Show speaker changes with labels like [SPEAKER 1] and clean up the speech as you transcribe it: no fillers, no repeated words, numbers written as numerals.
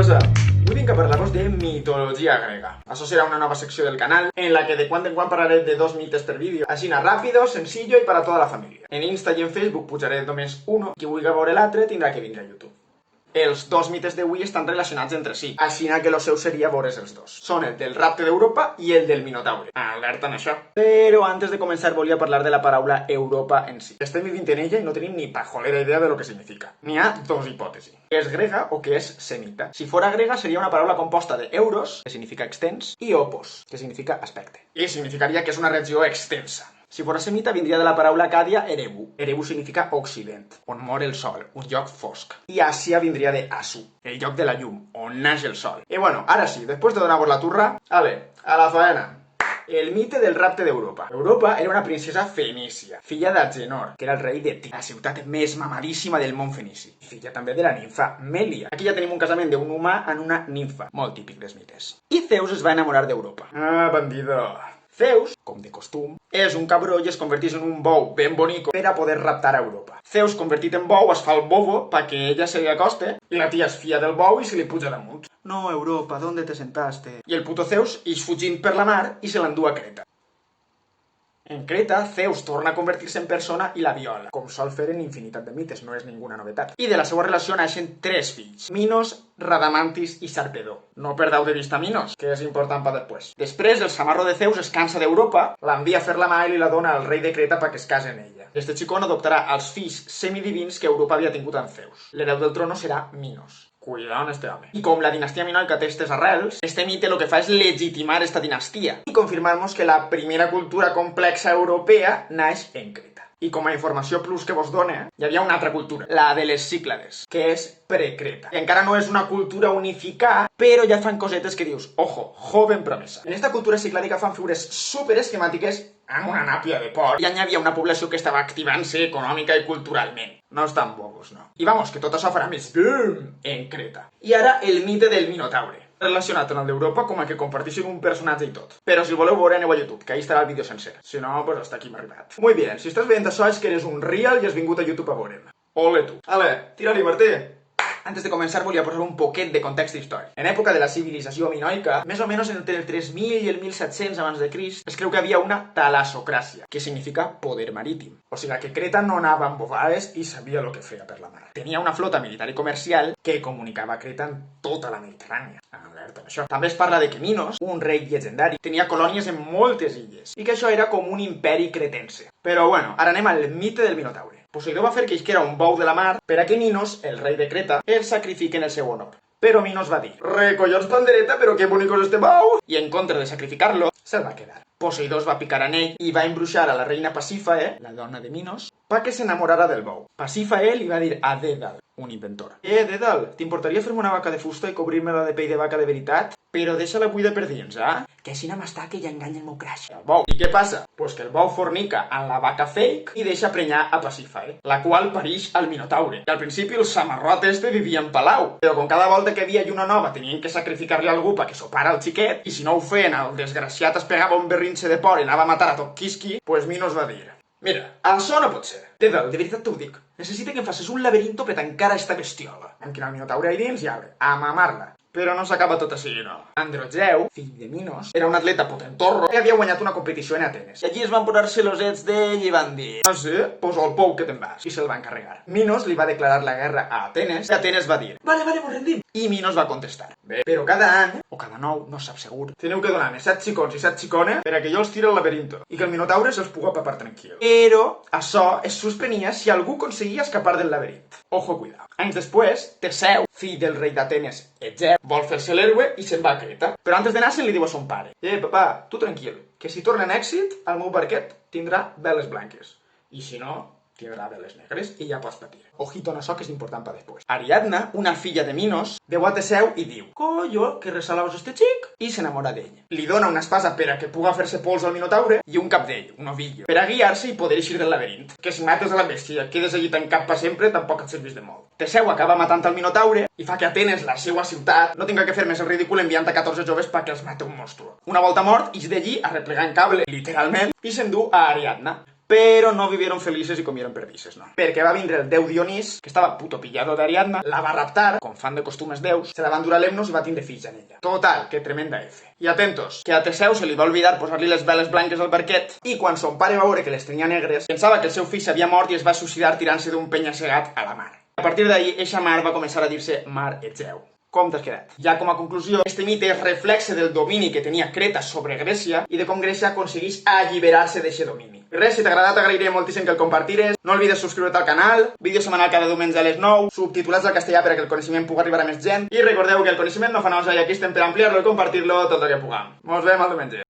[SPEAKER 1] cosa? Avui vinc a parlar-vos de mitologia grega. Això serà una nova secció del canal en la que de quan en quan parlaré de 2 mites per vídeo. Així, ràpido, sencillo i per a tota la família. En Insta i en Facebook pujaré només uno. Qui vulgui veure l'altre tindrà que vindre a YouTube. Els dos mites d'avui estan relacionats entre si, així que el seu seria veure's els dos. Són el del rapte d'Europa i el del Minotaure. Alerta en això. Però antes de començar volia parlar de la paraula Europa en si. Estem vivint en ella i no tenim ni pajolera idea de lo que significa. N'hi ha dos hipòtesis. Que és grega o que és semita. Si fora grega seria una paraula composta de euros, que significa extens, i opos, que significa aspecte. I significaria que és una regió extensa. Si fora semita vindria de la paraula acàdia Erebu. Erebu significa occident, on mor el sol, un lloc fosc. I Àsia vindria de Asu, el lloc de la llum, on naix el sol. I bueno, ara sí, després de donar-vos la turra, a la faena. El mite del rapte d'Europa. Europa era una princesa fenícia, filla d'Agenor, que era el rei de Tir, la ciutat més mamadíssima del món fenici. I filla també de la nimfa Mèlia. Aquí ja tenim un casament d'un humà en una nimfa, molt típic dels mites. I Zeus es va enamorar d'Europa. Ah, bandido. Zeus, com de costum, és un cabró i es converteix en un bou ben bonico per a poder raptar a Europa. Zeus, convertit en bou, es fa el bobo perquè ella se li acoste i la tia es fia del bou i se li puja damunt. No, Europa, ¿dónde te sentaste? I el puto Zeus ix fugint per la mar i se l'endú a Creta. En Creta, Zeus torna a convertir-se en persona i la viola, com sol fer en infinitat de mites, no és ninguna novetat. I de la seva relació naixen 3 fills, Minos, Radamantis i Sarpedó. No perdeu de vista Minos, que és important per després. Després, el samarro de Zeus es cansa d'Europa, l'envia a fer la mà i li la dona al rei de Creta perquè es case en ella. Este xicón adoptarà els fills semidivins que Europa havia tingut amb Zeus. L'hereu del trono serà Minos. Cuidado en este home. I com la dinastia minoica té estes arrels, este mite lo que fa és legitimar esta dinastia i confirmar-nos que la primera cultura complexa europea naix en Creta. I com a informació plus que vos dona, hi havia una altra cultura, la de les Cíclades, que és pre-Creta. I encara no és una cultura unificada, però ja fan cosetes que dius, ojo, joven promesa. En esta cultura ciclàdica fan figures super esquemàtiques amb una nàpia de porc. I hi havia una població que estava activant-se econòmica i culturalment. No estan bobos, no. I vamos, que tot això farà més boom en Creta. I ara el mite del Minotaure. Relacionat amb el d'Europa com a que comparteixen un personatge i tot. Però si el voleu veure aneu a YouTube, que ahí estarà el vídeo sencer. Si no, pues hasta aquí m'ha arribat. Muy bien, si estàs veient això és que eres un real i has vingut a YouTube a veure'm. Ole tu. Ale, tira-li, Martí. Antes de començar volia posar un poquet de context històric. En època de la civilització minoica, més o menys entre el 3000 i el 1700 abans de Crist, es creu que havia una talassocràcia, que significa poder marítim. O sigui que Creta no anava amb bobades i sabia el que feia per la mar. Tenia una flota militar i comercial que comunicava Creta amb tota la Mediterrània. Alerta amb això. També es parla de que Minos, un rei llegendari, tenia colònies en moltes illes, i que això era com un imperi cretense. Però bueno, ara anem al mite del Minotaure. Poseidó va fer que isquera un bou de la mar per a que Minos, el rei de Creta, el sacrifique en el seu honor. Però Minos va dir, recollons pandereta, però que bonico és este bou! I en contra de sacrificar-lo, se'l va quedar. Poseidó es va picar en ell i va embruixar a la reina Pasífae, la dona de Minos, perquè s'enamorara del bou. Pasífae li va dir a Dèdal, un inventor. Dèdal, t'importaria fer-me una vaca de fusta i cobrir-me-la de pell de vaca de veritat? Però deixa-la buida per dins, Que així no m'està que ja enganya el meu crush. El bou. I què passa? Pues que el bou fornica amb la vaca fake i deixa prenyar a Pasífae, la qual parix al Minotaure. I al principi el samarrot este vivia en palau, però com cada volta que havia lluna nova tenien que sacrificar-li a algú perquè sopara el xiquet, i si no ho feien el desgraciat es pegava un berrinxe de por i anava a matar a tot quisqui, pues Minos va dir, mira, això no pot ser. Dèdal, de veritat t'ho dic. Necessita que em facis un laberinto per tancar a esta bestiola. Amb quin el Minotaure ahí dins i abre, a mamar-la. Però no s'acaba tot així, no. Androgeu, fill de Minos, era un atleta potentorro que havia guanyat una competició en Atenes. I allí es van posar celosets d'ell i van dir, ah sí? Pues al pou que te'n vas. I se'l van carregar. Minos li va declarar la guerra a Atenes i Atenes va dir, vale, mos rendim. I Minos va contestar, bé, però cada any, o cada 9, no sap segur, teniu que donar-me 7 xicons i 7 xicones per a que jo els tiri al laberinto i que el Minotaure se'ls puga papar tranquil. Però això es suspenia si algú aconseguia escapar del laberint. Ojo, cuidado. Anys després, Teseu, fill del rei d'Atenes, Egeu, vol fer-se l'héroe i se'n va a Creta. Però antes d'anar se'n li diu a son pare, papà, tu tranquil, que si torna en èxit, el meu barquet tindrà veles blanques. I si no, tindrà veles negres i ja pots patir. Ojito en això, que és important per després. Ariadna, una filla de Minos, veu a Teseu i diu, collo, que resalaus este xic, i s'enamora d'ell. Li dona una espasa per a que puga fer-se pols al Minotaure i un cap d'ell, un ovillo, per a guiar-se i poder eixir del laberint. Que si mates a la bèstia i et quedes allí tancat per sempre, tampoc et servís de molt. Teseu acaba matant el Minotaure i fa que Atenes, la seva ciutat, no tinga que fer més el ridícul enviant a 14 joves perquè els mate un monstru. Una volta mort, ix d'allí a replegar en cable, literalment, i s'endú a Ariadna. pero no vivieron felices y comieron perdices, no. Perquè va vindre el déu Dionís, que estava puto pillado d'Ariadna, la va raptar, com fan de costumes déus, se la van dur a Lemnos i va tindre fills en ella. Total, que tremenda F. I atentos, que a Teseu se li va oblidar posar-li les veles blanques al barquet, i quan son pare va veure que les tenia negres, pensava que el seu fill s'havia mort i es va suïcidar tirant-se d'un penya-segat a la mar. A partir d'ahí, eixa mar va començar a dir-se Mar Egeu. Com t'has quedat? Ja com a conclusió, este mite és reflexe del domini que tenia Creta sobre Grècia i de com Grècia aconseguís alliberar-se d'aquest domini. I res, si t'ha agradat t'agrairia moltíssim que el compartires, no oblides subscriure't al canal, vídeo setmanal cada diumenge a les 9, subtitulats al castellà perquè el coneixement pugui arribar a més gent, i recordeu que el coneixement no fa nosa i aquí estem per ampliar-lo i compartir-lo tot el que puguem. Nos veiem el diumenge.